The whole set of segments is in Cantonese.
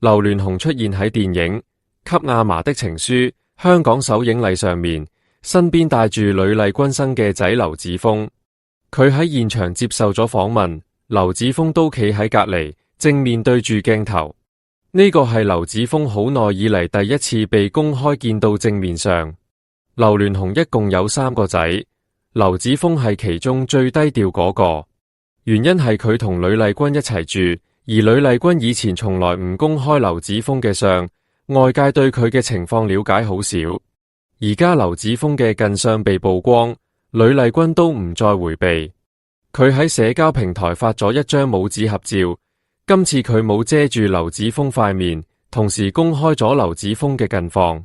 劉鑾雄出現喺電影《給阿嫲的情書》香港首映禮上面，身邊帶住呂麗君生嘅仔劉子峰。佢喺現場接受咗訪問，劉子峰都企喺隔籬，正面對住鏡頭。呢個係劉子峰好耐以嚟第一次被公開見到正面上。劉鑾雄一共有3個仔，劉子峰係其中最低調嗰個，原因係佢同呂麗君一齊住。而呂麗君以前從來唔公開劉子峰嘅相，外界對佢嘅情況了解好少。而家劉子峰嘅近相被曝光，呂麗君都唔再迴避。佢喺社交平台發咗一張母子合照，今次佢冇遮住劉子峰塊面，同時公開咗劉子峰嘅近況。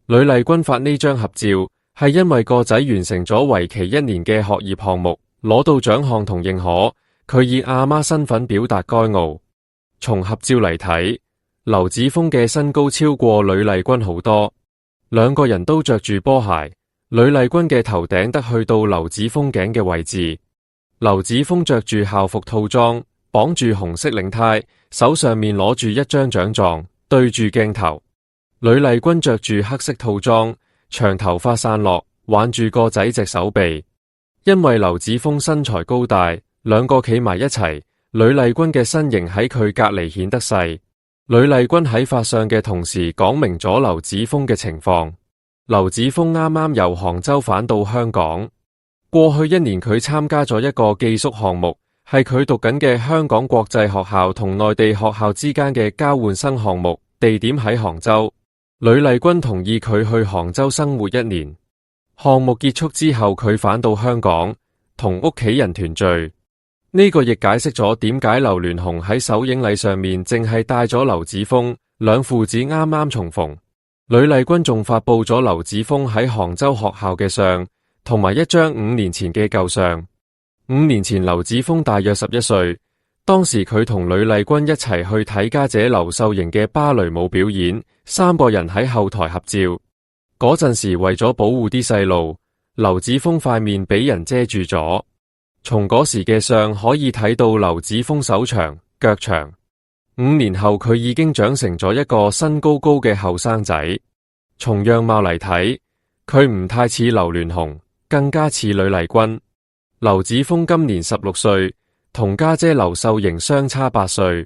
呂麗君發呢張合照，係因為個仔完成咗為期1年嘅學業項目，攞到獎項同認可。佢以阿媽身份表達該傲。從合照嚟睇，劉子峰嘅身高超過呂麗君好多，兩個人都着住波鞋。呂麗君嘅頭頂得去到劉子峰頸嘅位置。劉子峰着住校服套裝，綁住紅色領呔，手上面攞住一張獎狀，對住鏡頭。呂麗君着住黑色套裝，長頭髮散落，挽住個仔隻手臂。因為劉子峰身材高大，兩個企埋一齊，呂麗君嘅身形喺佢隔籬顯得細。呂麗君喺發相嘅同時講明咗劉子峰嘅情況。劉子峰啱啱由杭州返到香港，過去1年佢參加咗一個寄宿項目，係佢讀緊嘅香港國際學校同內地學校之間嘅交換生項目，地點喺杭州。呂麗君同意佢去杭州生活1年。項目結束之後，佢返到香港同屋企人團聚。呢個亦解釋咗點解劉鑾雄喺首映禮上面淨係帶咗劉子峰，兩父子啱啱重逢。呂麗君仲發佈咗劉子峰喺杭州學校嘅相，同埋一張5年前嘅舊相。5年前劉子峰大約11歲，當時佢同呂麗君一齊去睇家姐劉秀瑩嘅芭蕾舞表演，3個人喺後台合照。嗰陣時為咗保護啲細路，劉子峰塊面俾人遮住咗。從嗰時嘅相可以睇到劉子峰手長腳長。5年後佢已經長成咗一個身高高嘅後生仔。從樣貌嚟睇，佢唔太似劉鑾雄，更加似呂麗君。劉子峰今年16歲，同家姐劉秀瑩相差8歲。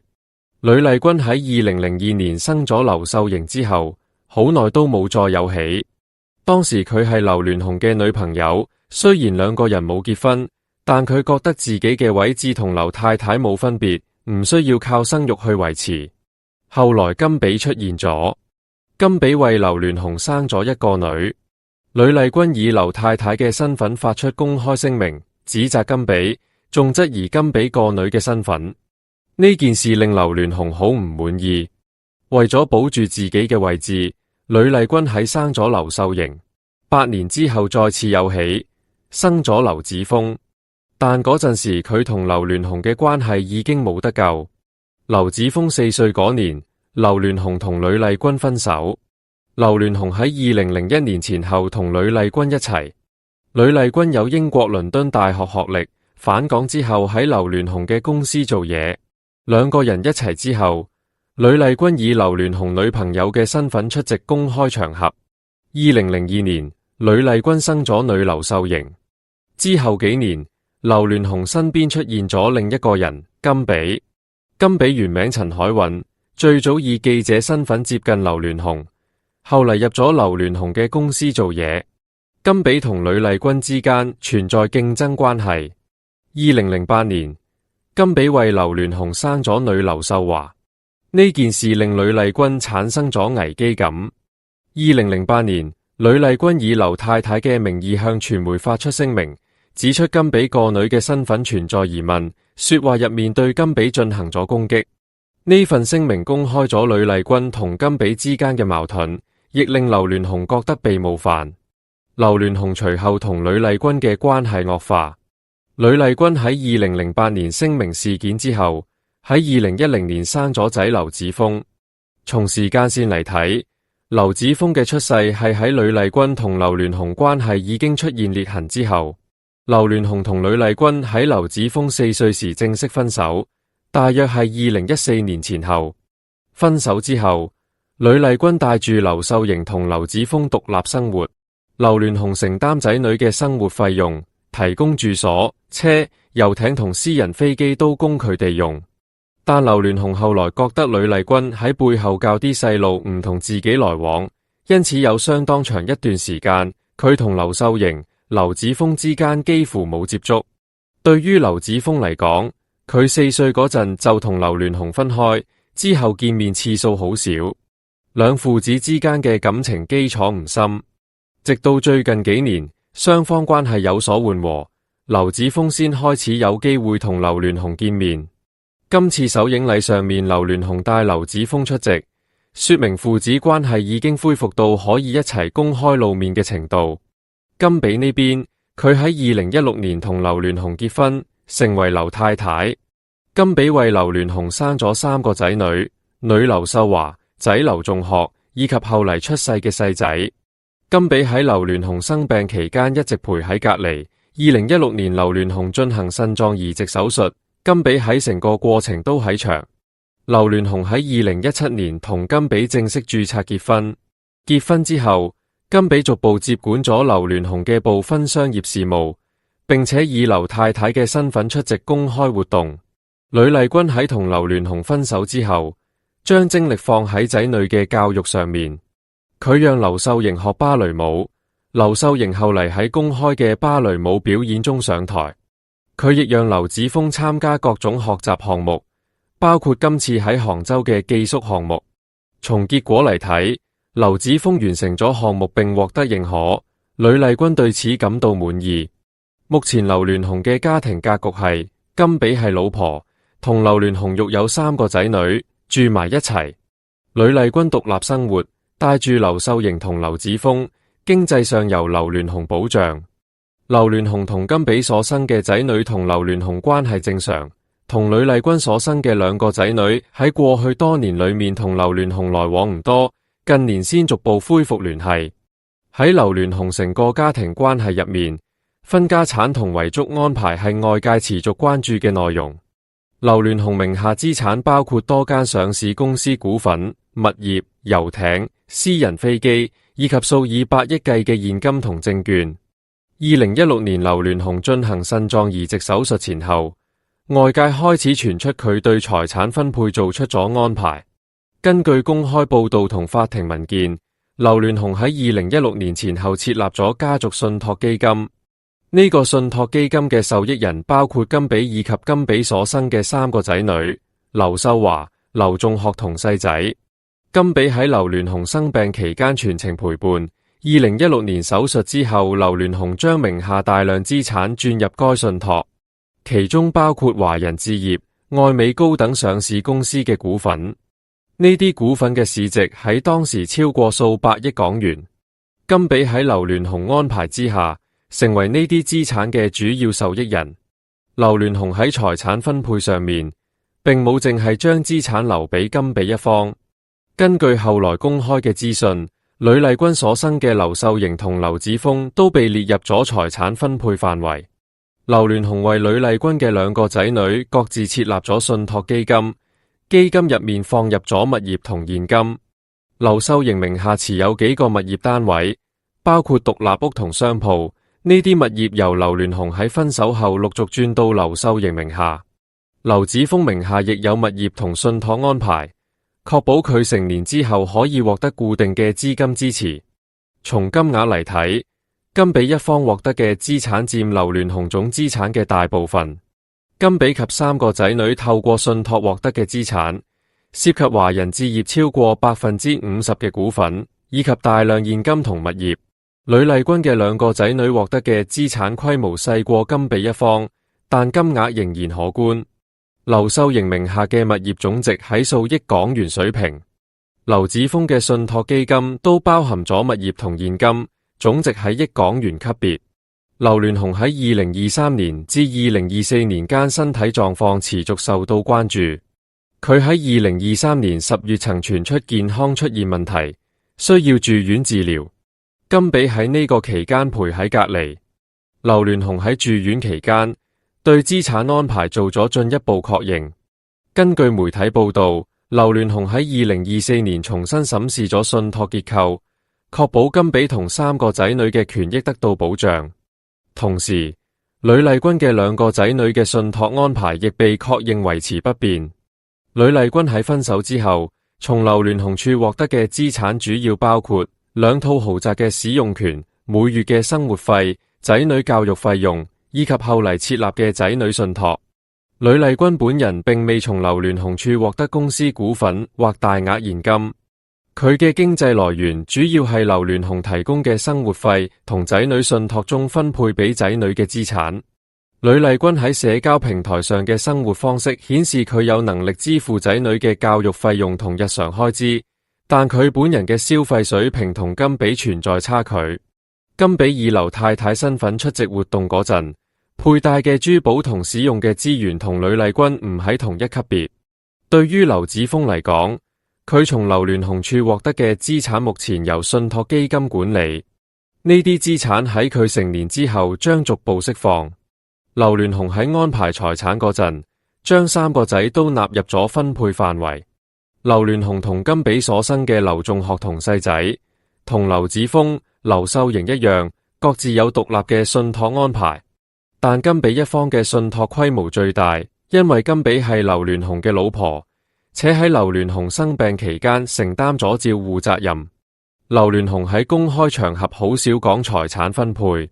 呂麗君喺2002年生咗劉秀瑩之後，好耐都冇再有喜。當時佢係劉鑾雄嘅女朋友，雖然兩個人冇結婚，但佢覺得自己嘅位置同劉太太冇分別，唔需要靠生育去維持。後來甘比出現咗，甘比為劉鑾雄生咗一個女。呂麗君以劉太太嘅身份發出公開聲明，指責甘比，仲質疑甘比個女嘅身份。呢件事令劉鑾雄好唔滿意，為咗保住自己嘅位置，呂麗君喺生咗劉秀瑩，8年之後再次有喜，生咗劉子峰。但嗰陣時佢同劉鑾雄嘅關係已經冇得救。劉子峰4歲嗰年，劉鑾雄同呂麗君分手。劉鑾雄喺2001年前後同呂麗君一齊。呂麗君有英國倫敦大學學歷，返港之後喺劉鑾雄嘅公司做嘢。兩個人一齊之後，呂麗君以劉鑾雄女朋友嘅身份出席公開場合。2002年，呂麗君生咗女劉秀瑩。之後幾年，劉鑾雄身邊出現咗另一個人甘比。甘比原名陳海韻，最早以記者身份接近劉鑾雄，後嚟入咗劉鑾雄嘅公司做嘢。甘比同呂麗君之間存在競爭關係。2008年，甘比為劉鑾雄生咗女劉秀華。呢件事令呂麗君產生咗危機感。2008年，呂麗君以劉太太嘅名義向傳媒發出聲明，指出甘比個女嘅身份存在疑問，說話入面對甘比進行咗攻擊。呢份聲明公開咗呂麗君同甘比之間嘅矛盾，亦令劉鑾雄覺得被冒犯。劉鑾雄隨後同呂麗君嘅關係惡化。呂麗君喺2008年聲明事件之後，喺2010年生咗仔劉子峰。從時間線嚟睇，劉子峰嘅出世係喺呂麗君同劉鑾雄關係已經出現裂痕之後。劉鑾雄同呂麗君喺劉子峰4歲時正式分手，大約係2014年前後。分手之後，呂麗君帶住劉秀瑩同劉子峰獨立生活，劉鑾雄承擔仔女嘅生活費用，提供住所、車、遊艇同私人飛機都供佢哋用。但劉鑾雄後來覺得呂麗君喺背後教啲細路唔同自己來往，因此有相當長一段時間，佢同劉秀瑩、劉子峰之間幾乎冇接觸。對於劉子峰嚟講，佢4歲嗰陣就同劉鑾雄分開，之後見面次數好少，兩父子之間嘅感情基礎唔深。直到最近幾年，雙方關係有所緩和，劉子峰先開始有機會同劉鑾雄見面。今次首映禮上面，劉鑾雄帶劉子峰出席，說明父子關係已經恢復到可以一齊公開露面嘅程度。甘比呢邊，佢喺2016年同劉鑾雄結婚，成為劉太太。甘比為劉鑾雄生咗3個仔女，女劉秀華，仔劉仲學，以及後嚟出世嘅細仔。甘比喺劉鑾雄生病期間一直陪喺隔離。2016年劉鑾雄進行腎臟移植手術，甘比喺成個過程都喺場。劉鑾雄喺2017年同甘比正式註冊結婚。結婚之後，甘比逐步接管咗劉鑾雄嘅部分商業事務，並且以劉太太嘅身份出席公開活動。呂麗君喺同劉鑾雄分手之後，將精力放喺仔女嘅教育上面。佢讓劉秀瑩學芭蕾舞，劉秀瑩後嚟喺公開嘅芭蕾舞表演中上台。佢亦讓劉子峰參加各種學習項目，包括今次喺杭州嘅寄宿項目。從結果嚟睇，劉子峰完成咗項目並獲得認可，呂麗君對此感到滿意。目前劉鑾雄嘅家庭格局係甘比係老婆，同劉鑾雄育有3個仔女，住埋一齊。呂麗君獨立生活，帶住劉秀瑩同劉子峰，經濟上由劉鑾雄保障。劉鑾雄同甘比所生嘅仔女同劉鑾雄關係正常，同呂麗君所生嘅2個仔女喺過去多年裏面同劉鑾雄來往唔多，近年先逐步恢復聯繫。喺劉鑾雄成個家庭關係入面，分家產同遺囑安排係外界持續關注嘅內容。劉鑾雄名下資產包括多間上市公司股份、物業、遊艇、私人飛機，以及數以百億計嘅現金同證券。2016年劉鑾雄進行腎臟移植手術前後，外界開始傳出佢對財產分配做出咗安排。根據公開報道同法庭文件，劉鑾雄喺2016年前後設立咗家族信託基金。呢個信託基金嘅受益人包括甘比以及甘比所生嘅3個仔女，劉秀華、劉仲學同細仔。甘比喺劉鑾雄生病期間全程陪伴。2016年手術之後，劉鑾雄將名下大量資產轉入該信託，其中包括華人置業、愛美高等上市公司嘅股份。呢啲股份嘅市值喺當時超過數百億港元。甘比喺劉鑾雄安排之下，成為呢啲資產嘅主要受益人。劉鑾雄喺財產分配上面，並冇淨係將資產留俾甘比一方。根據後來公開嘅資訊，呂麗君所生嘅劉秀瑩同劉子峰都被列入咗財產分配範圍。劉鑾雄為呂麗君嘅2個仔女各自設立咗信託基金，基金入面放入咗物業同現金。劉秀瑩名下持有幾個物業單位，包括獨立屋同商鋪。呢啲物業由劉鑾雄喺分手後陸續轉到劉秀瑩名下。劉子峰名下亦有物業同信託安排，確保佢成年之後可以獲得固定嘅資金支持。從金額嚟睇，甘比一方獲得嘅資產佔劉鑾雄總資產嘅大部分。甘比及3個仔女透過信託獲得嘅資產，涉及華人置業超過50%嘅股份，以及大量現金同物業。呂麗君嘅2個仔女獲得嘅資產規模細過甘比一方，但金額仍然可觀。劉秀瑩名下嘅物業總值喺數億港元水平，劉子峰嘅信託基金都包含咗物業同現金，總值喺億港元級別。劉鑾雄喺2023年至2024年間身體狀況持續受到關注。佢喺2023年10月曾傳出健康出現問題，需要住院治療。甘比喺呢個期間陪喺隔離。劉鑾雄喺住院期間對資產安排做咗進一步確認。根據媒體報道，劉鑾雄喺2024年重新審視咗信託結構，確保甘比同3個仔女嘅權益得到保障。同時，呂麗君嘅2個仔女嘅信託安排亦被確認維持不變。呂麗君喺分手之後，從劉鑾雄處獲得嘅資產主要包括2套豪宅嘅使用權、每月嘅生活費、仔女教育費用，以及後嚟設立嘅仔女信託。呂麗君本人並未從劉鑾雄處獲得公司股份或大額現金，佢嘅經濟來源主要係劉鑾雄提供嘅生活費同仔女信託中分配俾仔女嘅資產。呂麗君喺社交平台上嘅生活方式顯示佢有能力支付仔女嘅教育費用同日常開支，但佢本人嘅消費水平同甘比存在差距。甘比以劉太太身份出席活動嗰陣，佩戴嘅珠寶同使用嘅資源同呂麗君唔喺同一級別。對於劉子峰嚟講，佢從劉鑾雄處獲得嘅資產目前由信託基金管理，呢啲資產喺佢成年之後將逐步釋放。劉鑾雄喺安排財產嗰陣，將3個仔都納入咗分配範圍。劉鑾雄同甘比所生嘅劉仲學同細仔，同劉子峰、劉秀瑩一樣，各自有獨立嘅信託安排。但甘比一方嘅信託規模最大，因為甘比係劉鑾雄嘅老婆，且喺劉鑾雄生病期間承擔咗照護責任。劉鑾雄喺公開場合好少講財產分配，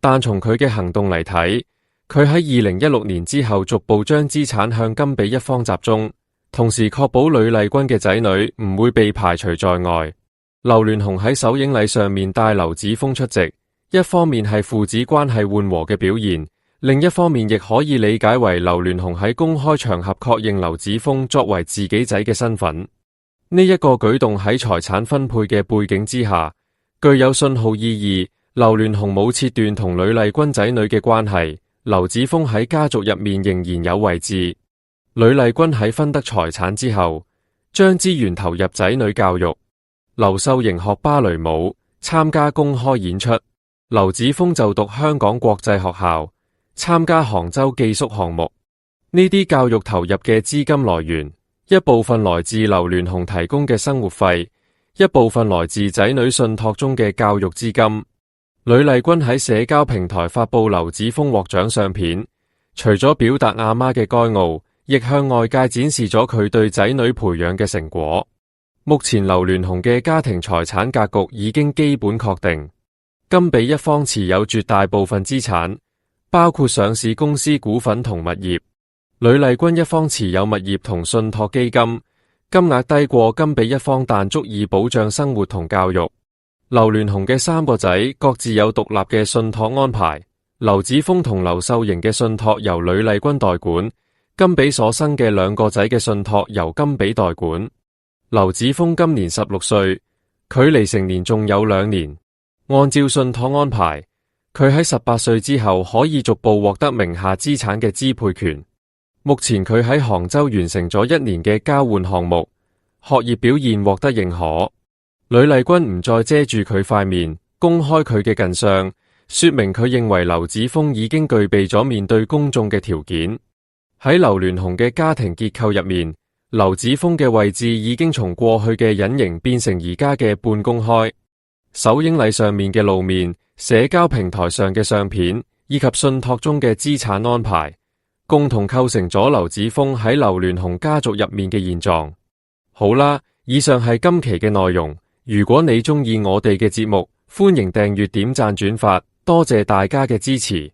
但從佢嘅行動嚟睇，佢喺2016年之後逐步將資產向甘比一方集中，同時確保呂麗君嘅仔女唔會被排除在外。劉鑾雄喺首映禮上面帶劉子峰出席，一方面係父子關係緩和嘅表現，另一方面亦可以理解為劉鑾雄喺公開場合確認劉子峰作為自己仔嘅身份。呢一個舉動喺財產分配嘅背景之下，具有信號意義。劉鑾雄冇切斷同呂麗君仔女嘅關係，劉子峰喺家族入面仍然有位置。呂麗君喺分得財產之後，將資源投入仔女教育。劉秀瑩學芭蕾舞，參加公開演出。劉子峰就讀香港國際學校，參加杭州寄宿項目。呢啲教育投入嘅資金來源，一部分來自劉鑾雄提供嘅生活費，一部分來自仔女信託中嘅教育資金。呂麗君喺社交平台發布劉子峰獲獎相片，除咗表達阿媽嘅驕傲，亦向外界展示咗佢對仔女培養嘅成果。目前劉鑾雄嘅家庭財產格局已經基本確定，甘比一方持有絕大部分資產，包括上市公司股份同物業。呂麗君一方持有物業同信託基金，金額低過甘比一方，但足以保障生活同教育。劉鑾雄嘅3個仔各自有獨立嘅信託安排，劉子峰同劉秀瑩嘅信託由呂麗君代管，甘比所生嘅2個仔嘅信託由甘比代管。劉子峰今年16歲，距離成年仲有2年。按照信託安排，佢喺18歲之後可以逐步獲得名下資產嘅支配權。目前佢喺杭州完成咗1年嘅交換項目，學業表現獲得認可。呂麗君唔再遮住佢塊面，公開佢嘅近相，說明佢認為劉子峰已經具備咗面對公眾嘅條件。喺劉鑾雄嘅家庭結構入面，劉子峰嘅位置已經從過去嘅隱形變成而家嘅半公開。首映禮上面嘅露面、社交平台上嘅相片以及信託中嘅資產安排，共同構成咗劉子峰喺劉鑾雄家族入面嘅現狀。好啦，以上係今期嘅內容。如果你鍾意我哋嘅節目，歡迎訂閱、點讚、轉發，多謝大家嘅支持。